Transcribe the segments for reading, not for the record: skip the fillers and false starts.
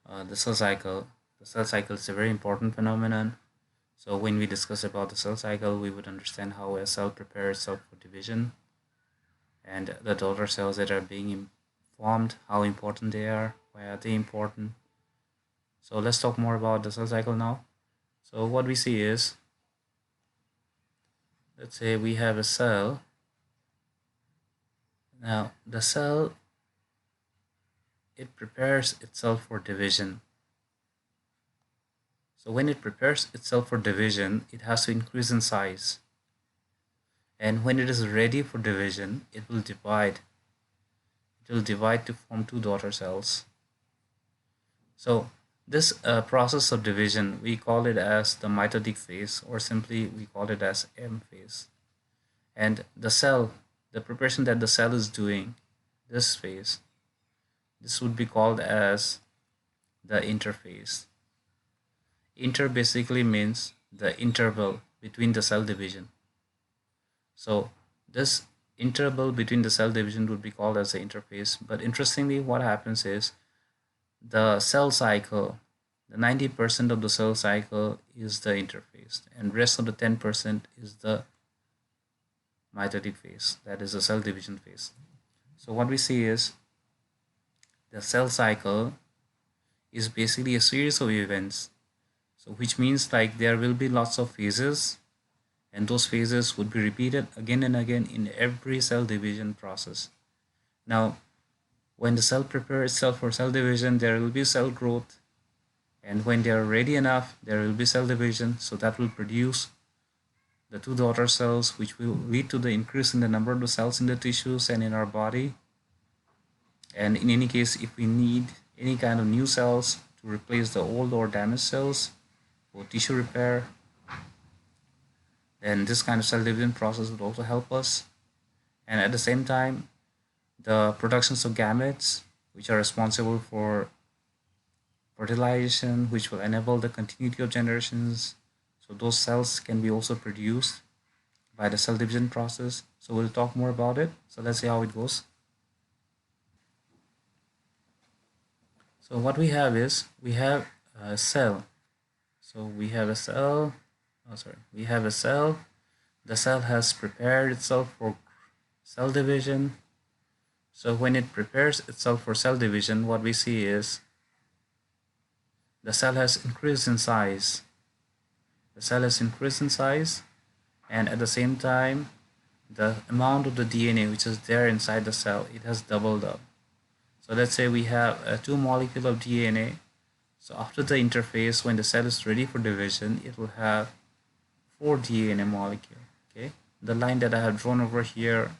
The cell cycle. The cell cycle is a very important phenomenon. So when we discuss about the cell cycle, we would understand how a cell prepares itself for division and the daughter cells that are being formed, how important they are, why are they important. So let's talk more about the cell cycle now. So what we see is, let's say we have a cell. Now the cell, it prepares itself for division. So when it prepares itself for division, it has to increase in size. And when it is ready for division, it will divide. It will divide to form two daughter cells. So this process of division, we call it as the mitotic phase, or simply we call it as M phase. And the cell, the preparation that the cell is doing, this phase, this would be called as the interphase. Inter basically means the interval between the cell division. So this interval between the cell division would be called as the interphase. But interestingly, what happens is the cell cycle, the 90% of the cell cycle is the interphase, and rest of the 10% is the mitotic phase, that is the cell division phase. So what we see is the cell cycle is basically a series of events. So which means like there will be lots of phases, and those phases would be repeated again and again in every cell division process. Now, when the cell prepares itself for cell division, there will be cell growth, and when they are ready enough, there will be cell division. So that will produce the two daughter cells, which will lead to the increase in the number of the cells in the tissues and in our body. And in any case, if we need any kind of new cells to replace the old or damaged cells for tissue repair, then this kind of cell division process would also help us. And at the same time, the productions of gametes, which are responsible for fertilization, which will enable the continuity of generations, so those cells can be also produced by the cell division process. So we'll talk more about it. So let's see how it goes. So what we have is, we have a cell. So we have a cell, we have a cell. The cell has prepared itself for cell division. So when it prepares itself for cell division, what we see is the cell has increased in size. The cell has increased in size, and at the same time, the amount of the DNA which is there inside the cell, it has doubled up. So let's say we have 2 molecules of DNA. So after the interphase, when the cell is ready for division, it will have 4 DNA molecules. Okay, the line that I have drawn over here,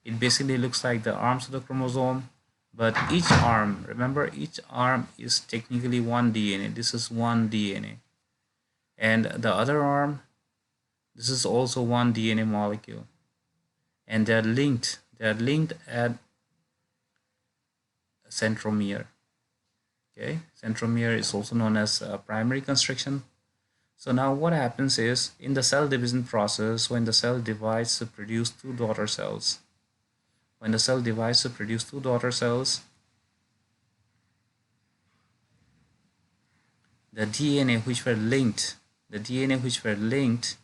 it basically looks like the arms of the chromosome, but each arm, remember, each arm is technically one DNA. This is one DNA, and the other arm, this is also one DNA molecule, and they're linked. They're linked at centromere. Okay, centromere is also known as primary constriction. So now what happens is, in the cell division process, when the cell divides to produce two daughter cells, when the cell divides to produce two daughter cells, the DNA which were linked, the DNA which were linked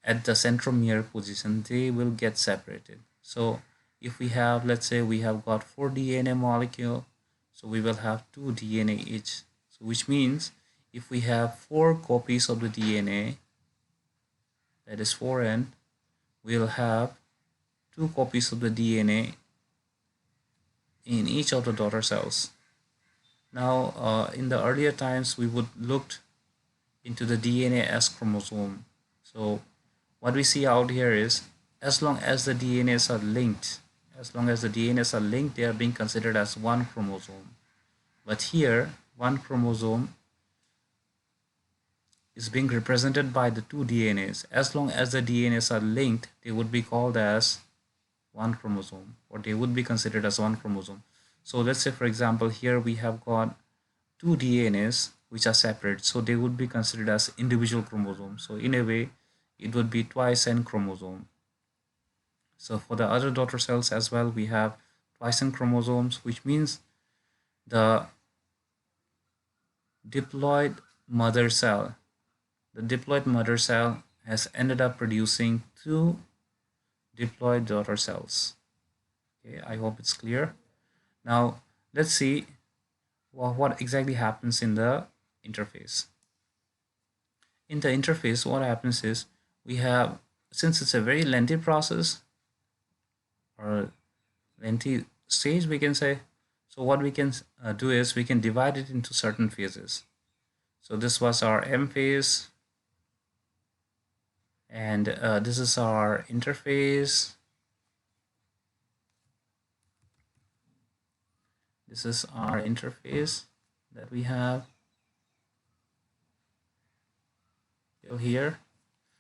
at the centromere position, they will get separated. So if we have, let's say we have got 4 DNA molecule, so we will have 2 DNA each. So which means if we have 4 copies of the DNA, that is 4n, we'll have 2 copies of the DNA in each of the daughter cells. Now, in the earlier times, we would looked into the DNA as chromosome. So what we see out here is, as long as the DNAs are linked, they are being considered as one chromosome. But here, one chromosome is being represented by the 2 DNAs. As long as the DNAs are linked, they would be called as one chromosome, or they would be considered as one chromosome. So let's say, for example, here we have got 2 DNAs which are separate, so they would be considered as individual chromosomes. So in a way, it would be twice n chromosome. So for the other daughter cells as well, we have twice n chromosomes, which means the diploid mother cell. The diploid mother cell has ended up producing two diploid daughter cells. Okay, I hope it's clear. Now let's see what exactly happens in the interphase. In the interphase, what happens is we have, since it's a very lengthy process or lengthy stage, we can say, so what we can do is we can divide it into certain phases. So this was our M phase, and this is our interphase. This is our interphase that we have here.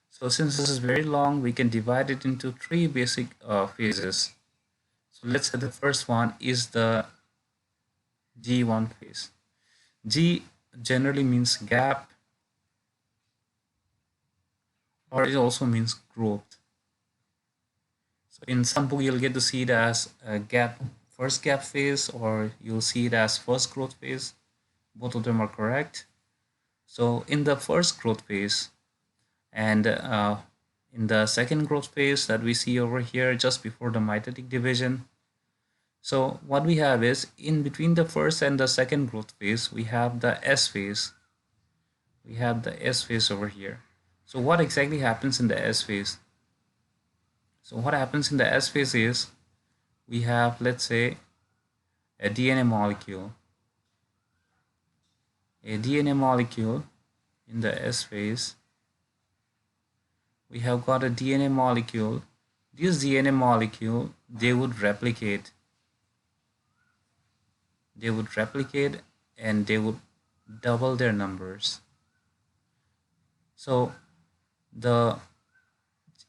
So since this is very long, we can divide it into three basic phases. So let's say the first one is the G1 phase. G generally means gap, or it also means growth. So in some book you'll get to see it as a gap, first gap phase, or you'll see it as first growth phase. Both of them are correct. So in the first growth phase and in the second growth phase that we see over here just before the mitotic division, so what we have is in between the first and the second growth phase we have the S phase. We have the S phase over here. So what exactly happens in the S phase? So what happens in the S phase is we have, let's say, a DNA molecule. A DNA molecule in the S phase. We have got a DNA molecule. This DNA molecule, they would replicate. They would replicate and they would double their numbers. So in the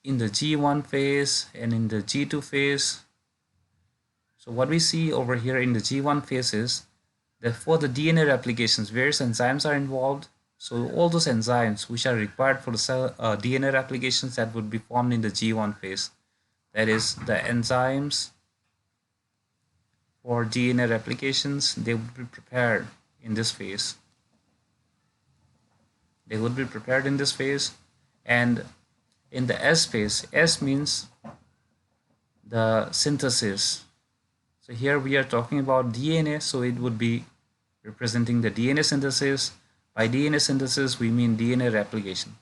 G1 phase and in the G2 phase, so what we see over here in the G1 phase is that for the DNA replications, various enzymes are involved. So all those enzymes which are required for the cell DNA replications that would be formed in the G1 phase, that is the enzymes for DNA replications, they would be prepared in this phase. They would be prepared in this phase. And in the S phase, S means the synthesis. So here we are talking about DNA, so it would be representing the DNA synthesis. By DNA synthesis, we mean DNA replication.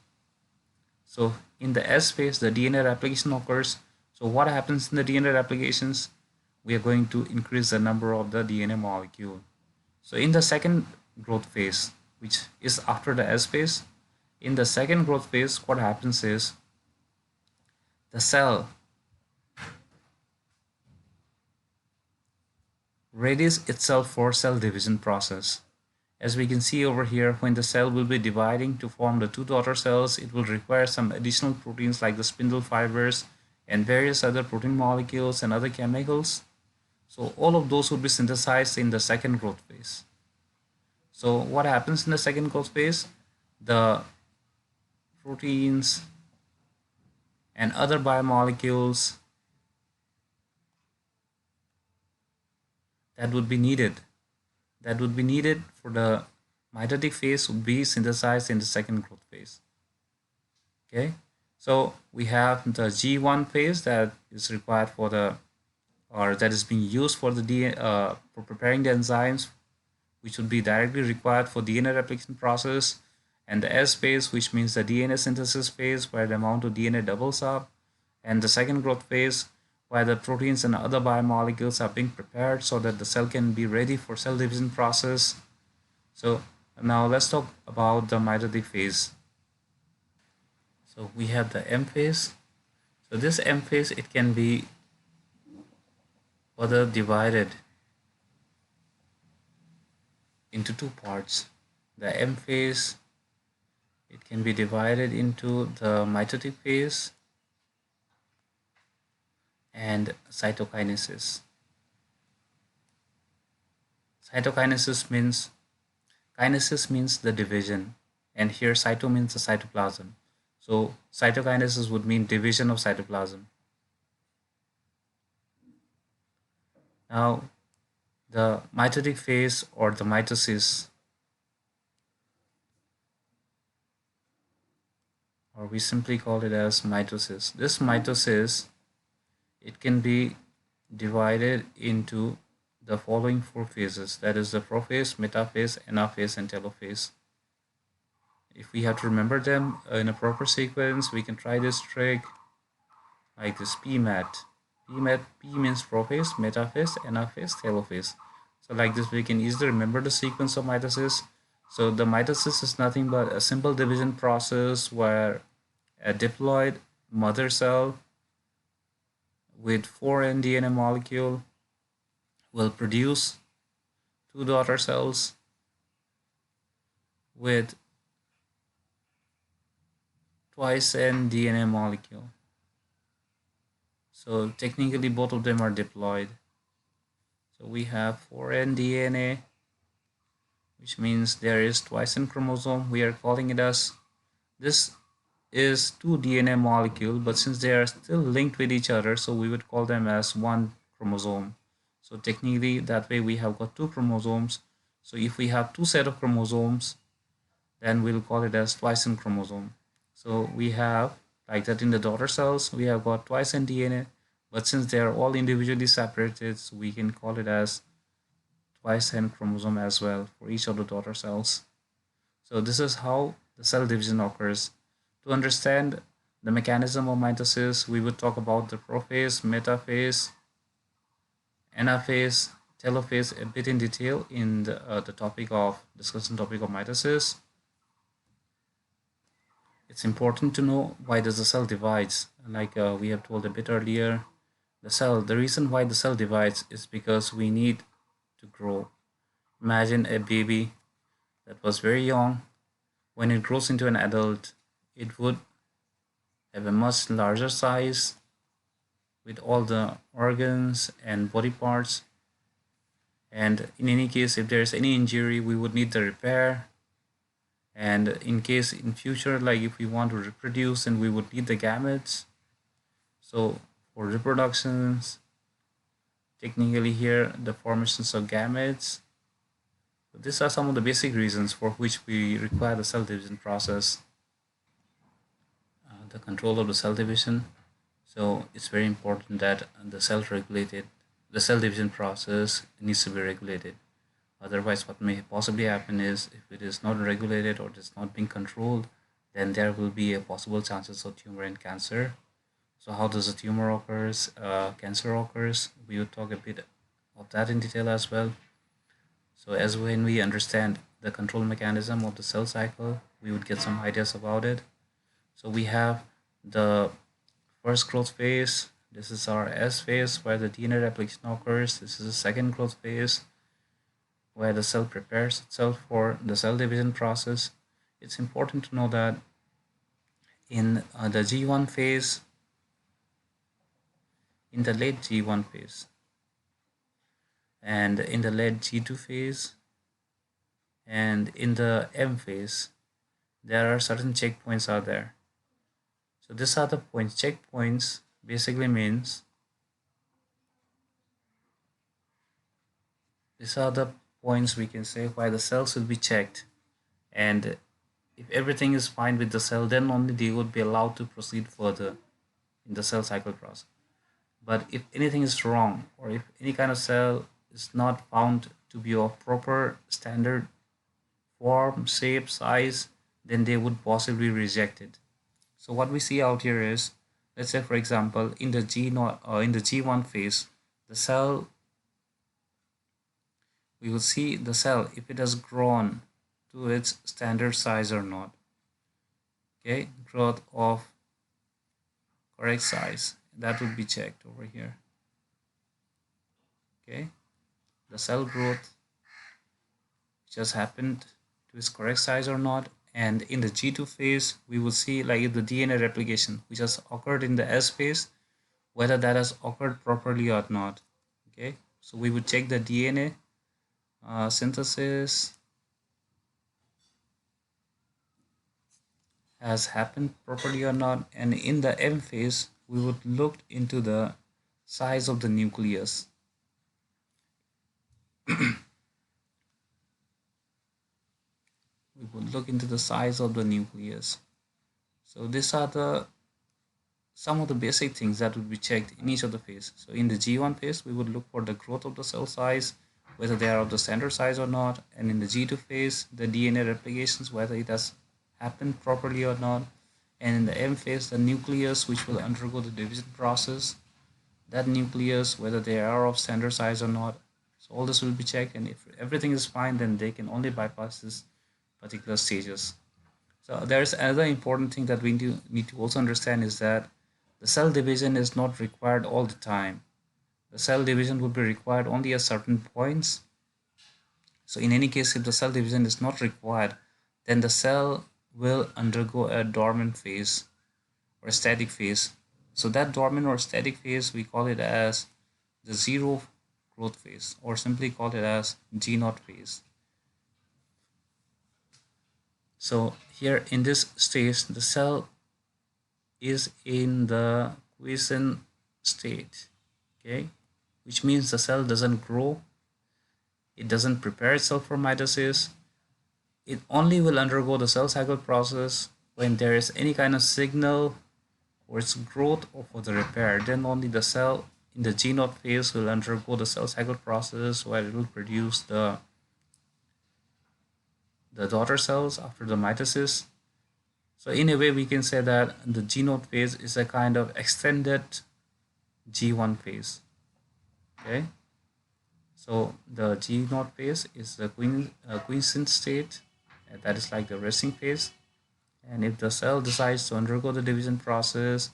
So in the S phase, the DNA replication occurs. So what happens in the DNA replications? We are going to increase the number of the DNA molecule. So in the second growth phase, which is after the S phase, in the second growth phase, what happens is the cell readies itself for cell division process. As we can see over here, when the cell will be dividing to form the two daughter cells, it will require some additional proteins like the spindle fibers and various other protein molecules and other chemicals. So all of those would be synthesized in the second growth phase. So what happens in the second growth phase? The proteins and other biomolecules that would be needed for the mitotic phase would be synthesized in the second growth phase. Okay, so we have the G1 phase that is required for the, or that is being used for the DNA, for preparing the enzymes which would be directly required for DNA replication process, and the S phase, which means the DNA synthesis phase where the amount of DNA doubles up, and the second growth phase where the proteins and other biomolecules are being prepared so that the cell can be ready for cell division process. So now let's talk about the mitotic phase. So we have the M phase. So this M phase, it can be further divided into two parts. The M phase, it can be divided into the mitotic phase and cytokinesis. Cytokinesis means, kinesis means the division, and here cyto means the cytoplasm. So cytokinesis would mean division of cytoplasm. Now the mitotic phase or the mitosis, or we simply call it as mitosis. This mitosis, it can be divided into the following four phases, that is the prophase, metaphase, anaphase, and telophase. If we have to remember them in a proper sequence, we can try this trick like this PMAT. P means prophase, metaphase, anaphase, telophase. So like this, we can easily remember the sequence of mitosis. So the mitosis is nothing but a simple division process where a diploid mother cell with 4N DNA molecule will produce two daughter cells with twice N DNA molecule. So technically both of them are diploid. So we have 4N DNA, which means there is twice N chromosome. We are calling it as, this is two DNA molecule, but since they are still linked with each other, so we would call them as one chromosome. So technically that way we have got two chromosomes. So if we have two set of chromosomes, then we'll call it as twice N chromosome. So we have like that in the daughter cells, we have got twice N DNA, but since they are all individually separated, so we can call it as twice N chromosome as well for each of the daughter cells. So this is how the cell division occurs. To understand the mechanism of mitosis, we would talk about the prophase, metaphase, anaphase, telophase a bit in detail in the topic of discussion topic of mitosis. It's important to know why does the cell divides. Like we have told a bit earlier, the reason why the cell divides is because we need to grow. Imagine a baby that was very young. When it grows into an adult, it would have a much larger size with all the organs and body parts. And in any case, if there is any injury, we would need the repair. And in case in future, like if we want to reproduce, then we would need the gametes. So for reproductions, technically here, the formations of gametes. So these are some of the basic reasons for which we require the cell division process. The control of the cell division. So it's very important that the cell division process needs to be regulated. Otherwise, what may possibly happen is if it is not regulated or it is not being controlled, then there will be a possible chances of tumor and cancer. So how does a tumor occurs, cancer occurs? We will talk a bit of that in detail as well. So as when we understand the control mechanism of the cell cycle, we would get some ideas about it. So we have the first growth phase. This is our S phase where the DNA replication occurs. This is the second growth phase where the cell prepares itself for the cell division process. It's important to know that in the G1 phase, in the late G1 phase, and in the late G2 phase, and in the M phase, there are certain checkpoints are there. So these are the points. Checkpoints basically means these are the points we can say why the cells will be checked, and if everything is fine with the cell, then only they would be allowed to proceed further in the cell cycle process. But if anything is wrong, or if any kind of cell is not found to be of proper standard form, shape, size, then they would possibly reject it. So what we see out here is, let's say for example, in the G1 phase, the cell, we will see the cell if it has grown to its standard size or not. Okay, growth of correct size, that would be checked over here. Okay, the cell growth just happened to its correct size or not. And in the G2 phase, we will see like the DNA replication which has occurred in the S phase, whether that has occurred properly or not. Okay, so we would check the DNA synthesis has happened properly or not. And in the M phase, we would look into the size of the nucleus. We would look into the size of the nucleus. So these are the some of the basic things that would be checked in each of the phase. So in the G1 phase, we would look for the growth of the cell size, whether they are of the standard size or not. And in the G2 phase, the DNA replications, whether it has happened properly or not. And in the M phase, the nucleus, which will undergo the division process, that nucleus, whether they are of standard size or not. So all this will be checked, and if everything is fine, then they can only bypass this particular stages. So there's another important thing that we need to also understand is that the cell division is not required all the time. The cell division will be required only at certain points. So in any case, if the cell division is not required, then the cell will undergo a dormant phase or a static phase. So that dormant or static phase, we call it as the zero growth phase, or simply call it as G0 phase. So here in this stage, the cell is in the quiescent state, okay, which means the cell doesn't grow, it doesn't prepare itself for mitosis. It only will undergo the cell cycle process when there is any kind of signal for its growth or for the repair. Then only the cell in the G0 phase will undergo the cell cycle process where it will produce the daughter cells after the mitosis. So in a way, we can say that the G0 phase is a kind of extended G1 phase. Okay, so the G0 phase is the quiescent state, and that is like the resting phase. And if the cell decides to undergo the division process,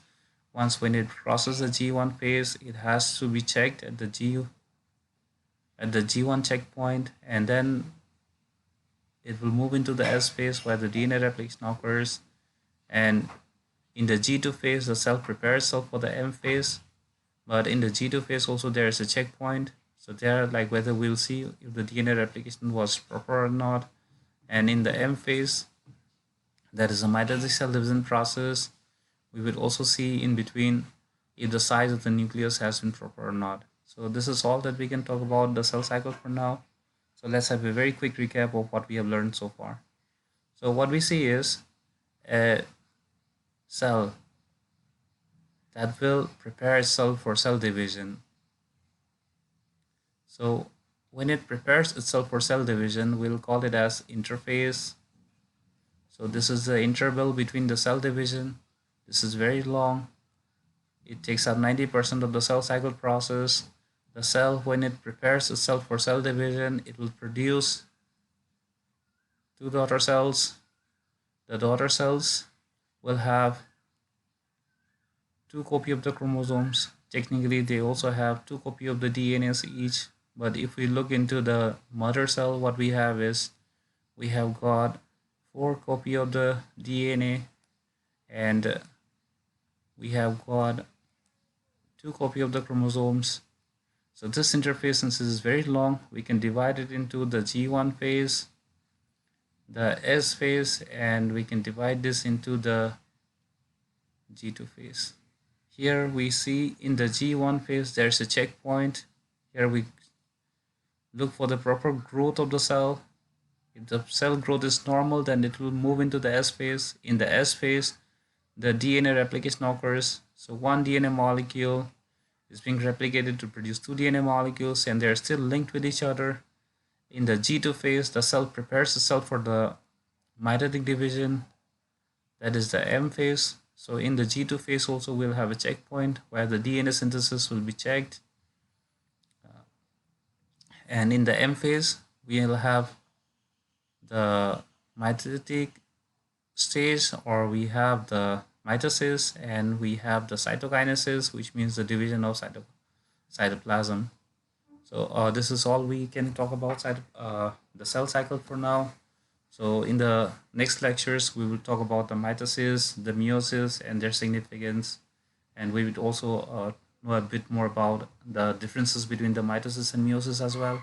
once when it crosses the G1 phase, it has to be checked at the G1 checkpoint, and then it will move into the S phase where the DNA replication occurs. And in the G2 phase, the cell prepares itself for the M phase. But in the G2 phase also there is a checkpoint. So there, like whether we'll see if the DNA replication was proper or not. And in the M phase, that is a mitotic cell division process. We will also see in between if the size of the nucleus has been proper or not. So this is all that we can talk about the cell cycle for now. So let's have a very quick recap of what we have learned so far. So what we see is a cell that will prepare itself for cell division. So when it prepares itself for cell division, we'll call it as interphase. So this is the interval between the cell division. This is very long. It takes up 90% of the cell cycle process. The cell, when it prepares itself for cell division, it will produce two daughter cells. The daughter cells will have two copies of the chromosomes. Technically, they also have two copies of the DNAs each. But if we look into the mother cell, what we have is we have got 4 copies of the DNA, and we have got 2 copies of the chromosomes. So this interphase, since it is very long, we can divide it into the G1 phase, the S phase, and we can divide this into the G2 phase. Here we see in the G1 phase there's a checkpoint. Here we look for the proper growth of the cell. If the cell growth is normal, then it will move into the S phase. In the S phase, the DNA replication occurs. So one DNA molecule is being replicated to produce 2 DNA molecules, and they're still linked with each other. In the G2 phase, the cell prepares itself for the mitotic division. That is the M phase. So in the G2 phase also we'll have a checkpoint where the DNA synthesis will be checked. And in the M phase, we'll have the mitotic stage, or we have the mitosis, and we have the cytokinesis, which means the division of cytoplasm. So this is all we can talk about the cell cycle for now. So in the next lectures, we will talk about the mitosis, the meiosis, and their significance. And we would also know a bit more about the differences between the mitosis and meiosis as well.